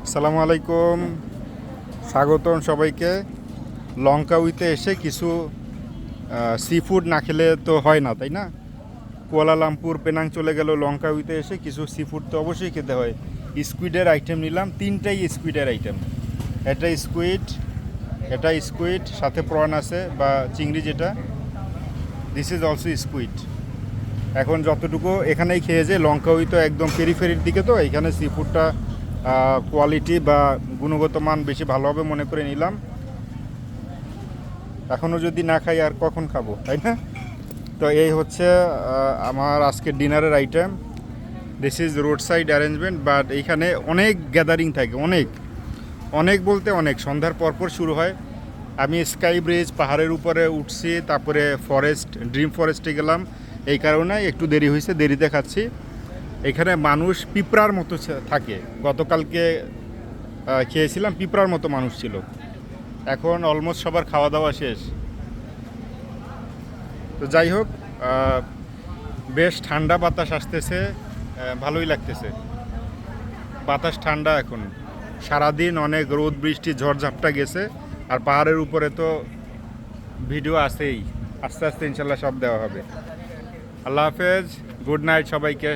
আসসালামু আলাইকুম, স্বাগতম সবাইকে। লঙ্কাউইতে এসে কিছু সি ফুড না খেলে তো হয় না, তাই না? কুয়ালালামপুর পেনাং চলে গেল, লঙ্কাউইতে এসে কিছু সি ফুড তো অবশ্যই খেতে হয়। স্কুইডের আইটেম নিলাম, তিনটাই স্কুইডের আইটেম। এটা স্কুইড, সাথে প্রন আছে বা চিংড়ি যেটা। This is also squid. এখন যতটুকু এখানেই খেয়ে যে, লঙ্কাউই তো একদম পেরিফেরির দিকে, তো এখানে সি ফুডটা কোয়ালিটি বা গুণগত মান বেশি ভালো হবে মনে করে নিলাম। এখনও যদি না খাই আর কখন খাবো, তাই না? তো এই হচ্ছে আমার আজকে ডিনারের item. This is road side arrangement, but এইখানে অনেক গ্যাদারিং থাকে, অনেক অনেক বলতে অনেক। সন্ধ্যার পরপর শুরু হয়। আমি স্কাই ব্রিজ পাহাড়ের উপরে উঠছি, তারপরে ড্রিম ফরেস্টে গেলাম। এই কারণে একটু দেরি হয়েছে, দেরিতে খাচ্ছি। এখানে মানুষ পিঁপড়ার মতো থাকে। গতকালকে খেয়েছিলাম, পিঁপড়ার মতো মানুষ ছিল। এখন অলমোস্ট সবার খাওয়া দাওয়া শেষ। তো যাই হোক, বেশ ঠান্ডা বাতাস আসতেছে, ভালোই লাগতেছে। বাতাস ঠান্ডা এখন। সারাদিন অনেক রোদ বৃষ্টি ঝড়ঝাপটা গেছে, আর পাহাড়ের উপরে তো ভিডিও আছেই। আস্তে আস্তে ইনশাল্লাহ সব দেওয়া হবে। আল্লাহ হাফেজ, গুড নাইট সবাইকে।